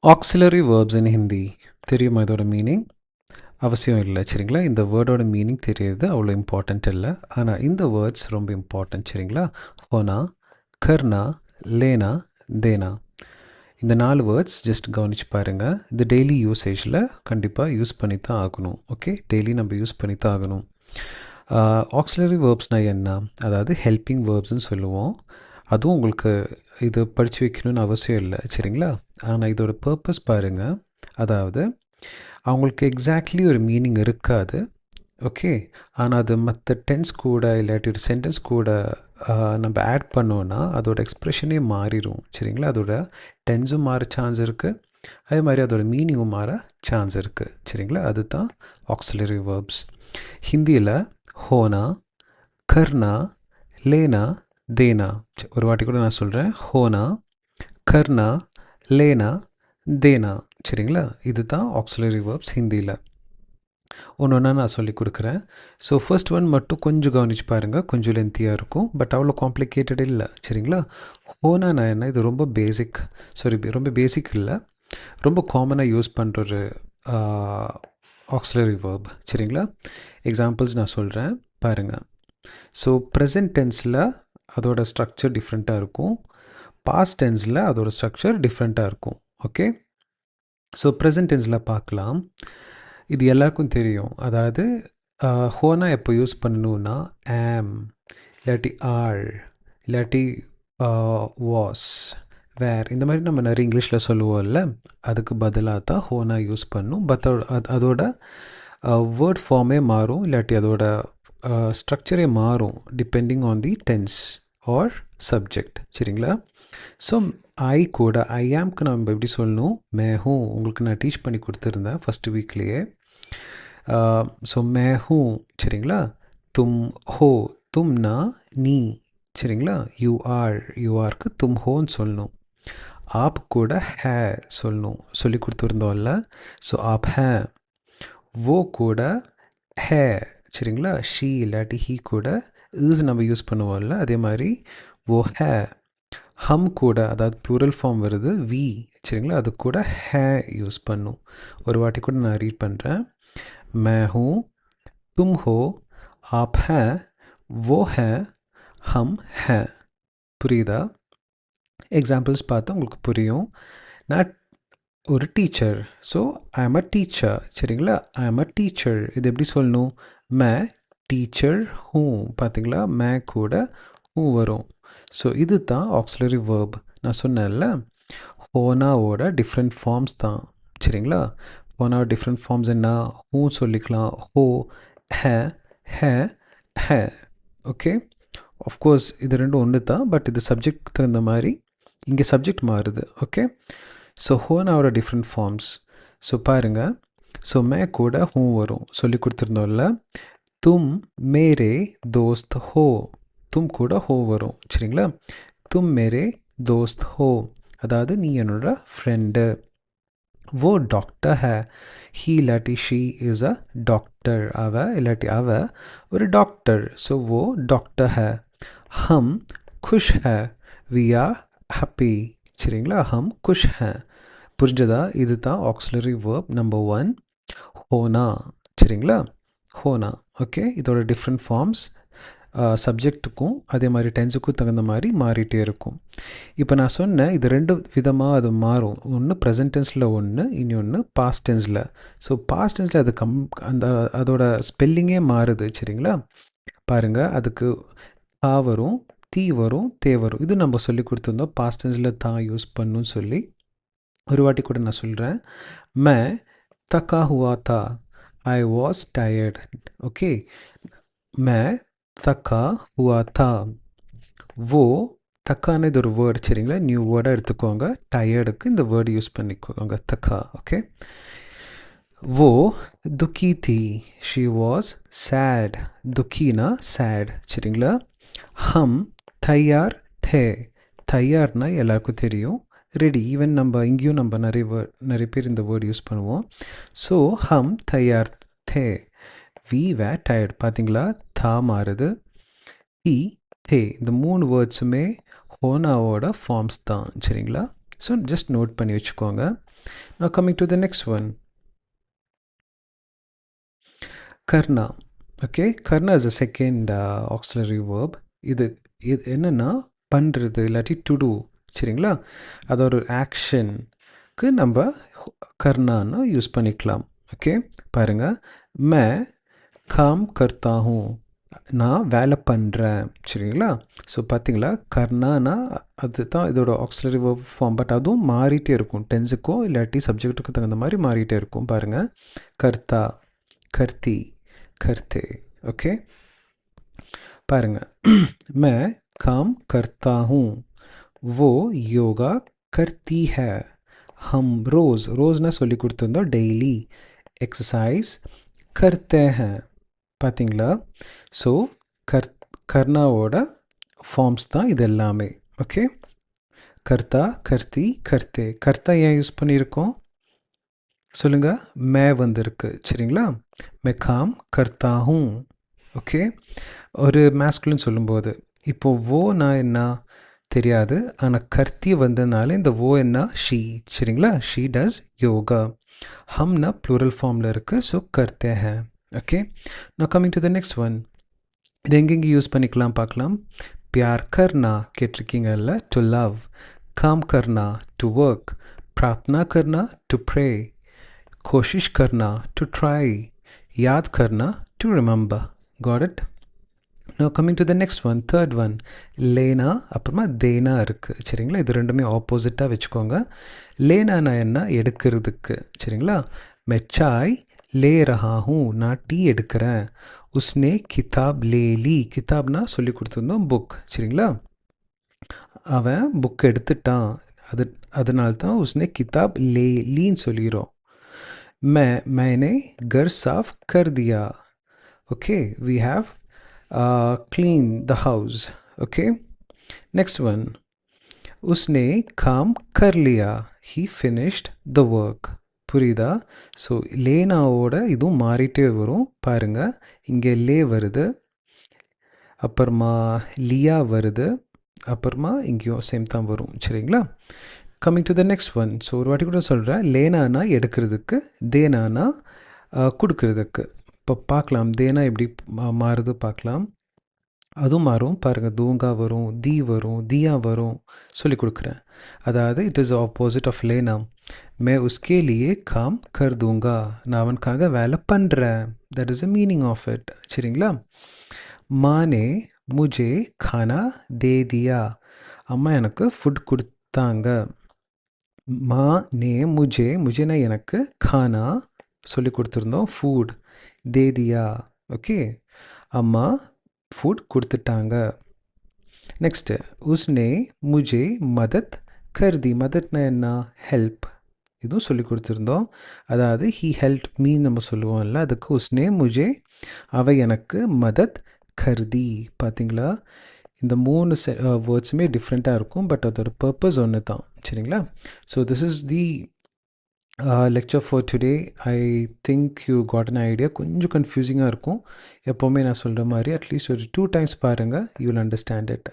Auxiliary verbs இன் ஹிந்தி தெரியுமா? இதோட meaning அவசியம் இல்லை சரிங்களா. இந்த வேர்டோட மீனிங் தெரியுது அவ்வளோ இம்பார்ட்டண்ட் இல்லை. ஆனால் இந்த வேர்ட்ஸ் ரொம்ப இம்பார்ட்டன்ட் சரிங்களா. ஹோனா, கர்னா, லேனா, தேனா, இந்த 4 வேர்ட்ஸ் ஜஸ்ட் கவனிச்சு பாருங்கள். இது டெய்லி யூசேஜில் கண்டிப்பாக யூஸ் பண்ணி தான் ஆகணும். ஓகே, டெய்லி நம்ம யூஸ் பண்ணி தான் ஆகணும். ஆக்ஸிலரி வேர்ப்ஸ்னால் என்ன? அதாவது ஹெல்பிங் வேர்ப்ஸ்ன்னு சொல்லுவோம். அதுவும் உங்களுக்கு இது படித்து வைக்கணும்னு அவசியம் இல்லை சரிங்களா. ஆனால் இதோட பர்பஸ் பாருங்கள். அதாவது அவங்களுக்கு எக்ஸாக்ட்லி ஒரு மீனிங் இருக்காது. ஓகே, ஆனால் அது மற்ற டென்ஸ் கூட இல்லாட்டி ஒரு சென்டென்ஸ் கூட நம்ம ஆட் பண்ணோன்னா அதோட எக்ஸ்ப்ரெஷனே மாறிடும் சரிங்களா. அதோட டென்ஸும் மாற சான்ஸ் இருக்குது, அதே மாதிரி அதோட மீனிங்கும் மாற சான்ஸ் இருக்குது சரிங்களா. அதுதான் ஆக்ஸிலரி வேர்ப்ஸ். ஹிந்தியில் ஹோனா, கர்னா, லேனா, தேனா. ஒரு வாட்டி கூட நான் சொல்கிறேன். ஹோனா, கர்னா, லேனா, தேனா சரிங்களா. இது தான் ஆக்ஸிலரி வேர்ப்ஸ் ஹிந்தியில். ஒன்று ஒன்றா நான் சொல்லி கொடுக்குறேன். ஸோ ஃபர்ஸ்ட் ஒன் மட்டும் கொஞ்சம் கவனிச்சு பாருங்கள். கொஞ்சம் லென்த்தியாக இருக்கும், பட் அவ்வளோ காம்ப்ளிகேட்டட் இல்லை சரிங்களா. ஹோனா என்ன? இது ரொம்ப பேசிக், ரொம்ப பேசிக் இல்லை, ரொம்ப காமனாக யூஸ் பண்ணுற ஒரு ஆக்ஸிலரி வேர்ப் சரிங்களா. எக்ஸாம்பிள்ஸ் நான் சொல்கிறேன் பாருங்கள். ஸோ ப்ரெசன்ட் டென்ஸில் அதோட ஸ்ட்ரக்சர் டிஃப்ரெண்ட்டாக இருக்கும், பாஸ்ட் டென்ஸில் அதோட ஸ்ட்ரக்சர் டிஃப்ரெண்ட்டாக இருக்கும். ஓகே, ஸோ ப்ரெசன்ட் டென்ஸில் பார்க்கலாம். இது எல்லாருக்கும் தெரியும். அதாவது ஹோனா எப்போ யூஸ் பண்ணணுன்னா ஆம், இல்லாட்டி ஆர், இல்லாட்டி வாஸ், வேர், இந்த மாதிரி நம்ம நிறைய இங்கிலீஷில் சொல்லுவோம்ல, அதுக்கு பதிலாக தான் ஹோனா யூஸ் பண்ணணும். பட் அதோட வேர்ட் ஃபார்மே மாறும், இல்லாட்டி அதோட ஸ்ட்ரக்சரே மாறும் depending on the tens are subject சரிங்களா. ஸோ ஐ கூட ஐ ஆம்க்கு நம்ம எப்படி சொல்லணும்? மேஹூம். உங்களுக்கு நான் டீச் பண்ணி கொடுத்துருந்தேன் ஃபஸ்ட்டு வீக்லேயே. ஸோ மேஹூம் சரிங்களா. தும் ஹோ, தும்னா நீ சரிங்களா. யூஆருக்கு தும் ஹோன்னு சொல்லணும். ஆப் கூட ஹே சொல்லணும், சொல்லி கொடுத்துருந்தோம்ல. ஸோ ஆப் ஹே. வோ கூட ஹே சரிங்களா. ஷீ இல்லாட்டி ஹீ கூட இஸ் நம்ம யூஸ் பண்ணுவோம்ல, அதே மாதிரி வோ ஹே. ஹம் கூட, அதாவது ப்ளூரல் ஃபார்ம் வருது வி சரிங்களா, அது கூட ஹே யூஸ் பண்ணும். ஒரு வாட்டி கூட நான் ரீட் பண்ணுறேன். மே ஹூ, தும் ஹோ, ஆப் ஹே, வோ ஹே, ஹம் ஹே. புரியுதா? எக்ஸாம்பிள்ஸ் பார்த்தா உங்களுக்கு புரியும். நான் ஒரு டீச்சர், ஸோ ஐ ஆம் அ டீச்சர் சரிங்களா. ஐ ஆம் அ டீச்சர், இது எப்படி சொல்லணும்? மே டீச்சர் ஹூ. பார்த்தீங்களா, மே கூட ஹூ வரும். ஸோ இது தான் ஆக்ஸிலரி வேர்ப். நான் சொன்னேன்ல, ஹோனாவோட டிஃப்ரெண்ட் ஃபார்ம்ஸ் தான் சரிங்களா. ஹோனாவோட டிஃப்ரெண்ட் ஃபார்ம்ஸ் என்ன? ஹூ சொல்லிக்கலாம், ஹோ, ஹே, ஹே, ஹே. ஓகே, ஆஃப்கோர்ஸ் இது ரெண்டும் ஒன்று தான், பட் இது சப்ஜெக்ட் தகுந்த மாதிரி இங்கே சப்ஜெக்ட் மாறுது. ஓகே, ஸோ ஹோனாவோட டிஃப்ரெண்ட் ஃபார்ம்ஸ். ஸோ பாருங்கள். ஸோ மே கூட ஹூ வரும், சொல்லி கொடுத்துருந்தோம்ல. தும் மேரே தோஸ்த் ஹோ, தும் கூட ஹோ வரும் சரிங்களா. தும் மேரே தோஸ்த் ஹோ, அதாவது நீ என்னோட ஃப்ரெண்டு. वो डॉक्टर है, ही इलाटी शी इज़ अ डॉक्टर, அவ இல்லாட்டி அவ ஒரு டாக்டர். ஸோ वो डॉक्टर है. हम खुश है, वी आर हैप्पी சரிங்களா. हम खुश हैं. புரிஞ்சதா? இது தான் ஆக்ஸிலரி வேர்ப் நம்பர் 1 ஹோனா சரிங்களா. ஹோனா. ஓகே, இதோட டிஃப்ரெண்ட் ஃபார்ம்ஸ் சப்ஜெக்ட்டுக்கும் அதே மாதிரி டென்ஸுக்கும் தகுந்த மாதிரி மாறிட்டே இருக்கும். இப்போ நான் சொன்னேன் இது ரெண்டு விதமாக அது மாறும். ஒன்று ப்ரெசன்ட் டென்ஸில், ஒன்று இன்னொன்று பாஸ்ட் டென்ஸில். ஸோ பாஸ்ட் டென்ஸில் அது அதோட ஸ்பெல்லிங்கே மாறுது சரிங்களா. பாருங்கள், அதுக்கு தா வரும், தீ வரும், தே வரும். இது நம்ம சொல்லி கொடுத்துருந்தோம் பாஸ்ட் டென்ஸில் தான் யூஸ் பண்ணணும்னு சொல்லி. ஒரு வாட்டி கூட நான் சொல்கிறேன். மே தக்கா ஹுவா தா, ஐ வாஸ் டயர்ட். ஓகே, மே தக்கா ஹுவா தா. वो தக்கான இது ஒரு வேர்டு சரிங்களா. நியூ வேர்டாக எடுத்துக்கோங்க. டயர்டுக்கு இந்த வேர்டு யூஸ் பண்ணிக்கோங்க, தக்கா. ஓகே, वो दुखी थी, ஷி வாஸ் சேட். துக்கினா சேட் சரிங்களா. ஹம் தயார் தே, தயார்னா எல்லாருக்கும் தெரியும் ரெடி. ஈவன் நம்ம இங்கேயும் நம்ம நிறைய பேர் இந்த வேர்டு யூஸ் பண்ணுவோம். ஸோ ஹம் தயார் தே, வி வே டயர்ட். பார்த்தீங்களா, தா மாறுது, தி தே. இந்த 3 வேர்ட்ஸுமே ஹோனாவோட ஃபார்ம்ஸ் தான் சரிங்களா. ஸோ ஜஸ்ட் நோட் பண்ணி வச்சுக்கோங்க. Now coming to the next one. Karna. Okay, karna is a second auxiliary verb. இது என்னன்னா பண்ணுறது இல்லாட்டி டு டூ சரிங்களா, அது ஒரு ஆக்ஷனுக்கு நம்ம கர்னான்னு யூஸ் பண்ணிக்கலாம். ஓகே பாருங்கள், மே காம் கர்த்தா ஹூம், நான் வேலை பண்ணுறேன் சரிங்களா. ஸோ பார்த்தீங்களா, கர்னானா அது தான் இதோட ஆக்சிலரி வெர்ப் ஃபார்ம். பட் அதுவும் மாறிட்டே இருக்கும், டென்ஸுக்கோ இல்லாட்டி சப்ஜெக்ட்டுக்கு தகுந்த மாதிரி மாறிட்டே இருக்கும். பாருங்கள், கர்த்தா, கர்த்தி, கர்த்தே. ஓகே பாருங்கள், मैं काम करता हूँ, वो योगा करती है, हम रोज़ ना சொல்லி கொடுத்துருந்தோம், டெய்லி எக்ஸசைஸ் करते हैं. பார்த்தீங்களா, ஸோ கர்னாவோட ஃபார்ம்ஸ் தான் இது எல்லாமே. ஓகே, கர்த்தா, கர்த்தி, கர்த்தே. கர்த்தா ஏன் யூஸ் பண்ணியிருக்கோம் சொல்லுங்கள், மே வந்திருக்கு சரிங்களா. மே காம் கர்த்தா ஹூம். ஓகே, ஒரு மேஸ்குலின் சொல்லும்போது இப்போது ஓ நான் என்ன தெரியாது, ஆனால் கர்த்தி வந்ததுனால இந்த ஓ என்ன ஷீ சரிங்களா. She does yoga. ஹம்னா ப்ளூரல் ஃபார்மில் இருக்குது, ஸோ கர்த்தே ஹே. ஓகே, நான் coming to the next one. இது எங்கெங்கே யூஸ் பண்ணிக்கலாம் பார்க்கலாம். பியார் கர்னா கேட்டிருக்கீங்கல்ல, டு லவ். காம் கர்னா டு ஒர்க். பிரார்த்தனா கர்னா டு ப்ரே. कोशिश करना to try. याद करना to remember. Got it? Now coming to the next one, third one. लेना அப்புறமா தேனா இருக்குது சரிங்களா. இது ரெண்டுமே ஆப்போசிட்டாக வச்சுக்கோங்க. லேனானா என்ன, எடுக்கிறதுக்கு சரிங்களா. मैं चाय ले रहा हूँ, நான் டீ எடுக்கிறேன். उसने किताब ले ली. கிதாப்னா சொல்லி கொடுத்துருந்தோம், புக் சரிங்களா. அவன் புக் எடுத்துட்டான், அதனால்தான் उसने किताब ले लीன்னு சொல்லிடுறோம். मैंने घर साफ कर दिया. Okay, we have clean the house. Okay, next one. उसने काम कर लिया. He finished the work. புரியுதா? ஸோ லேனாவோட இதுவும் மாறிட்டே வரும். பாருங்கள், இங்கே லே வருது, அப்புறமா லியா வருது, அப்புறமா இங்கேயும் சேம் தான் வரும் சரிங்களா. Coming to the next one. So ஒரு வாட்டி கூட சொல்கிறேன், லேனானா எடுக்கிறதுக்கு, தேனானா கொடுக்கறதுக்கு. இப்போ பார்க்கலாம் தேனா எப்படி மாறுது பார்க்கலாம். அதுவும் மாறும் பாருங்கள், தூங்கா வரும், தி வரும், தியா வரும், சொல்லி கொடுக்குறேன். அதாவது இட் இஸ் ஆப்போசிட் ஆஃப் லேனா. மே உஸ்கே லியே காம் கர் தூங்கா, நான் அவனுக்காக வேலை பண்ணுறேன். That is a meaning of it சரிங்களா. மானே முஜே கானா தே தியா, அம்மா எனக்கு ஃபுட் கொடுத்தாங்க. மா நே முஜே, முஜேனா எனக்கு, கானா சொல்லி கொடுத்துருந்தோம், ஃபுட், தே தியா. ஓகே, அம்மா ஃபுட் கொடுத்துட்டாங்க. நெக்ஸ்ட்டு, உஸ்னே முஜே மதத் கர்தி. மதத்னா என்ன, ஹெல்ப், இதுவும் சொல்லி கொடுத்துருந்தோம். அதாவது ஹீ ஹெல்ப் மீ நம்ம சொல்லுவோம்ல, அதுக்கு உஸ்னே முஜே, அவை எனக்கு, மதத் கர்தி. பார்த்தீங்களா, இந்த மூணு வேர்ட்ஸுமே டிஃப்ரெண்ட்டாக இருக்கும், பட் அதோட பர்பஸ் ஒன்று தான் சரிங்களா. So this is the lecture for today. I think you got an idea. கொஞ்சம் கன்ஃபியூசிங்காக இருக்கும், எப்போவுமே நான் சொல்கிற மாதிரி அட்லீஸ்ட் ஒரு 2 times பாருங்கள், யூ வில் அண்டர்ஸ்டாண்ட் இட்.